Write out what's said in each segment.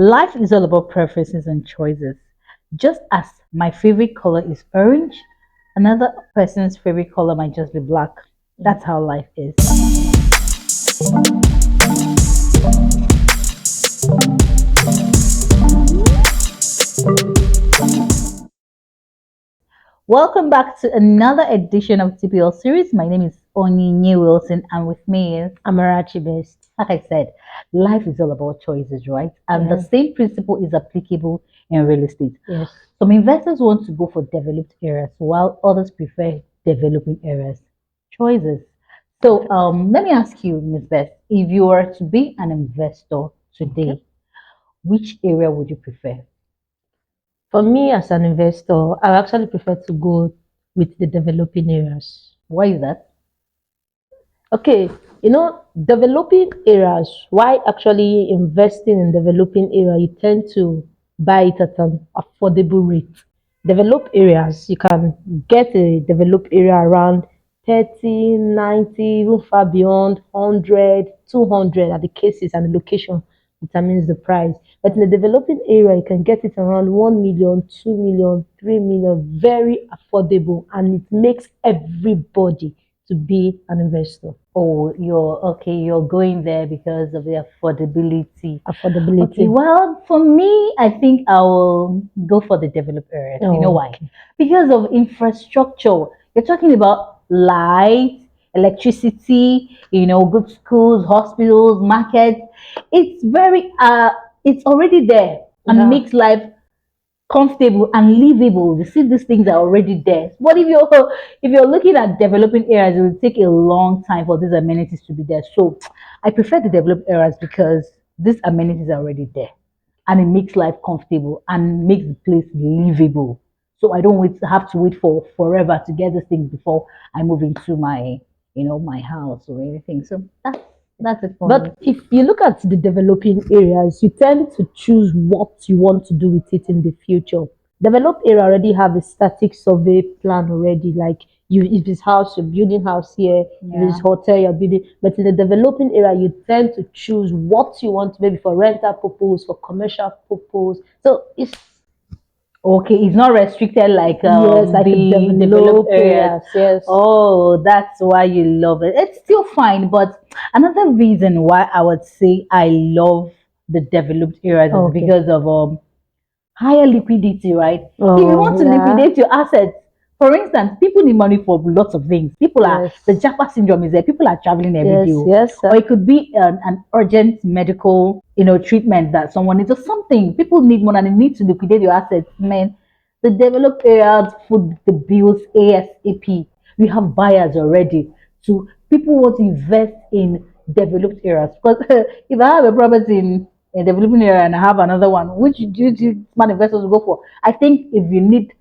Life is all about preferences and choices. Just as my favorite color is orange, another person's favorite color might just be black. That's how life is. Welcome back to another edition of TPL Series. My name is Onyinye Wilson, and with me is Amarachi best. like I said, life is all about choices, right? And the Yes. same principle is applicable in real estate. Yes. Some investors want to go for developed areas while others prefer developing areas. Choices. So let me ask you, Ms. Beth, if you were to be an investor Okay. today, which area would you prefer? For me as an investor, I actually prefer to go with the developing areas. Why is that? Okay, developing areas, why actually investing in developing area, you tend to buy it at an affordable rate. Developed areas, you can get a developed area around 30, 90, even far beyond 100, 200 at the cases, and the location determines the price. But in the developing area, you can get it around 1 million, 2 million, 3 million, very affordable, and it makes everybody to be an investor. Oh, you're okay, you're going there because of the affordability. Okay, Affordability. well, for me, I think I will go for the developed areas. You know Oh, why? Because of infrastructure. You're talking about light, electricity, good schools, hospitals, markets. It's it's already there and yeah. makes life comfortable and livable. You see, these things are already there. But if you're looking at developing areas, it will take a long time for these amenities to be there. So I prefer the developed areas because these amenities are already there and it makes life comfortable and makes the place livable. So I don't have to wait for forever to get these things before I move into my house or anything. So that's it for me. But if you look at the developing areas, you tend to choose what you want to do with it in the future. Developed area already have a static survey plan already, like you if it's house, you're building house here, if Yeah. it's hotel, you're building. But in the developing area, you tend to choose what you want, maybe for rental purpose, for commercial purpose. So it's Okay, it's not restricted like yes, like a the developed developed areas. areas, yes. Oh, that's why you love it. It's still fine, but another reason why I would say I love the developed areas is Okay. because of higher liquidity, right? If you want Oh to yeah. liquidate your assets, for instance, people need money for lots of things. The Yes. Japa syndrome is there. People are traveling every day, Yes, yes, or sir. it could be an urgent medical, treatment that someone needs or something. People need money and they need to liquidate your assets. Man, the developed areas foot the bills ASAP. We have buyers already. So people want to invest in developed areas because if I have a property in a developing area and I have another one, which do you think smart investors will go for? I think if you need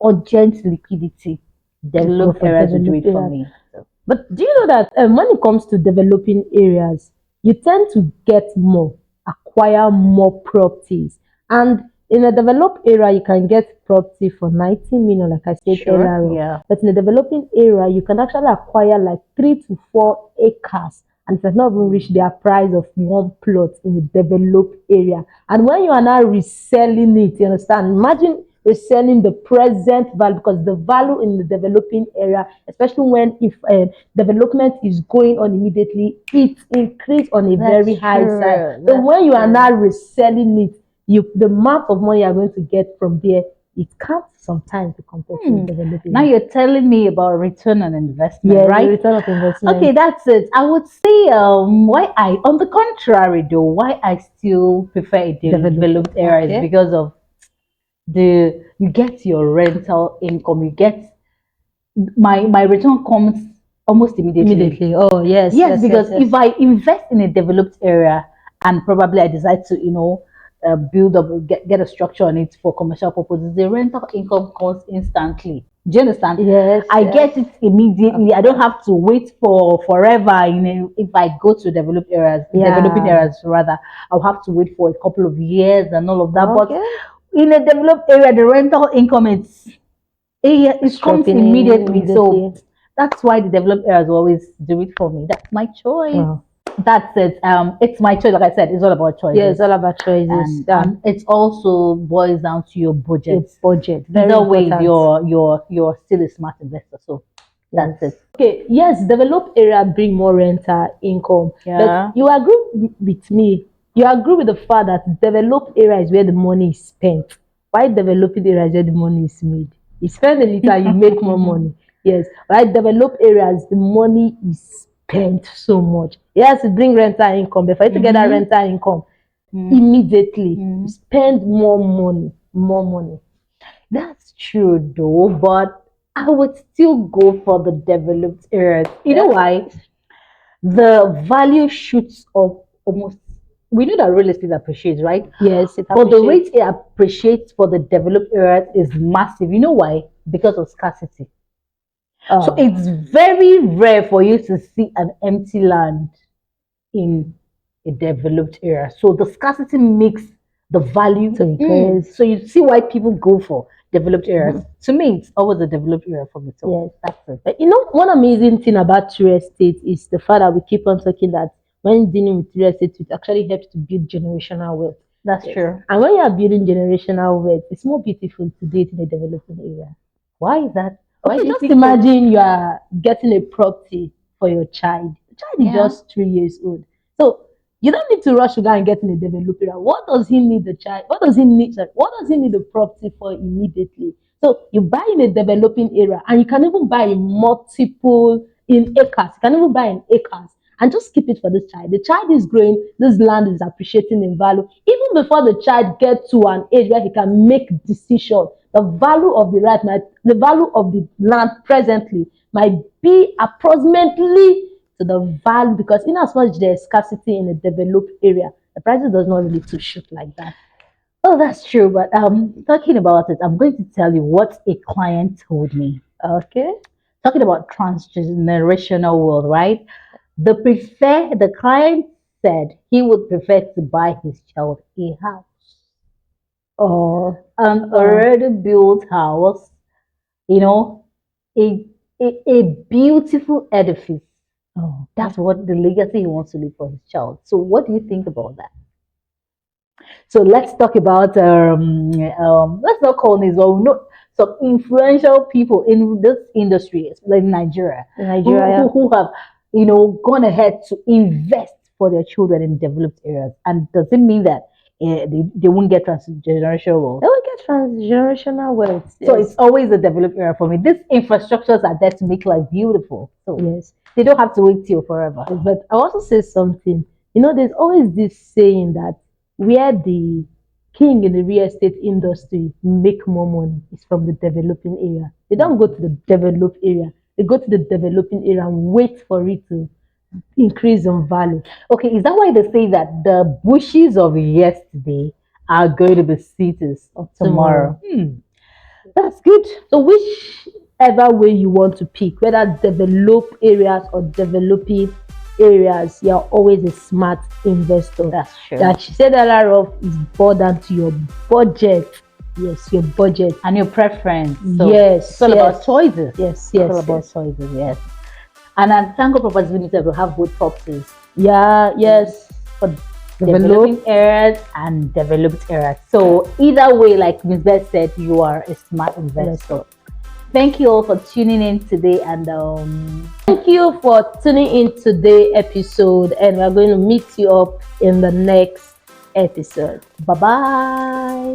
urgent liquidity, You go developed for areas will do developed it for areas. me. So, But do you know that when it comes to developing areas, you tend to get more, acquire more properties. And in a developed area, you can get property for 90 million, like I said sure, earlier on. yeah. But in a developing area, you can actually acquire like 3 to 4 acres, and it has not even reached their price of one plot in a developed area. And when you are now reselling it, you understand? Imagine reselling the present value, because the value in the developing area, especially when if development is going on immediately, it increase on a That's very high side. true. So That's when you are now true. reselling it, the amount of money you are going to get from there, it can't sometimes be compared to developing Now it. you're telling me about return on investment, Yes, the right? return of Okay, investment. that's it. I would say on the contrary though, why I still prefer a Developing. developed area is Okay. because of the you get your rental income, you get my return comes almost immediately. Immediately. Oh yes, Yes, yes, yes, because if yes. I invest in a developed area and probably I decide to, build up, get a structure on it for commercial purposes, the rental income comes instantly. Do you understand? Yes, I yes. get it immediately. I don't Okay. have to wait for forever. If I go to developing Yeah. areas rather, I'll have to wait for a couple of years and all of that. But Okay. in a developed area, the rental income it comes Dropping in immediately. So immediately. that's why the developed areas will always do it for me. That's my choice. Wow. That's it. It's my choice. Like I said, it's all about Yeah, it's choices, all about choices. and it's also boils down to your Your budget. budget, very Either way, important. you're still a smart investor. So Yes. that's it. Okay. Yes, developed area bring more rental income, but Yeah. you agree with me. You agree with the fact that developed area is where the money is spent. Why developing area is where the money is made? You spend a little, you make more money. Yes. Right. Developed areas, the money is spent so much. It has to bring rental income. But for you to get that Mm-hmm. rental income Mm-hmm. immediately, you Mm-hmm. spend more money. More money. That's true though, but I would still go for the developed areas. You know Yeah. why? The value shoots up almost. We know that real estate appreciates, right? Yes, it But the appreciates. rate it appreciates for the developed areas is massive. You know why? Because of scarcity. So Oh. it's very rare for you to see an empty land in a developed area. So the scarcity makes the value. To increase. So you see why people go for developed areas. To me, it's always a developed area for me. So Yes. that's it. But you know, one amazing thing about real estate is the fact that we keep on talking that when dealing with real estate, it actually helps to build generational wealth. That's Yes. true. And when you are building generational wealth, it's more beautiful to do it in a developing area. Why is that? Why Okay, do you just think so? imagine you are getting a property for your child. The child is Yeah. just 3 years old. So you don't need to rush to go and get in a developer. What does he need the child? What does he need? Sorry, what does he need the property for immediately? So you buy in a developing area and you can even buy in multiple in acres. You can even buy in acres and just keep it for this child. The child is growing, this land is appreciating in value. Even before the child gets to an age where he can make decision, the value of the value of the land presently might be approximately to the value, because in as much there's scarcity in a developed area, the prices does not really to shoot like that. Oh, that's true. But talking about it, I'm going to tell you what a client told me. Okay. Talking about transgenerational world, right? The client said he would prefer to buy his child a house, Oh, an oh, already built house, you know, a a beautiful edifice. oh, That's what the legacy he wants to leave for his child. So, what do you think about that? So let's talk about let's not call names, but we know some influential people in this industry, especially in Nigeria, Nigeria. who have gone ahead to invest for their children in developed areas. And does it mean that they won't get transgenerational They wealth? will get transgenerational wealth. So it's Yes. always a developed area for me. These infrastructures are there to make life beautiful. So Yes. they don't have to wait till forever. But I also say something. You know, there's always this saying that where the king in the real estate industry make more money is from the developing area. They don't go to the developed area. They go to the developing area and wait for it to increase in value. Okay, is that why they say that the bushes of yesterday are going to be cities of tomorrow? Tomorrow. That's good. So whichever way you want to pick, whether developed areas or developing areas, you're always a smart investor. That's true. Like she said earlier of is boiled down to your budget. Yes, your budget. And your preference. So Yes, it's all yes. about choices. Yes, It's all yes, about yes. choices, yes. And at ThankGod Properties Limited, we have both properties Yeah, yes. for Develop. developing areas and developed areas. So either way, like Ms. Beth said, you are a smart investor. Thank you all for tuning in today, and thank you for tuning in today episode, and we're going to meet you up in the next episode. bye bye.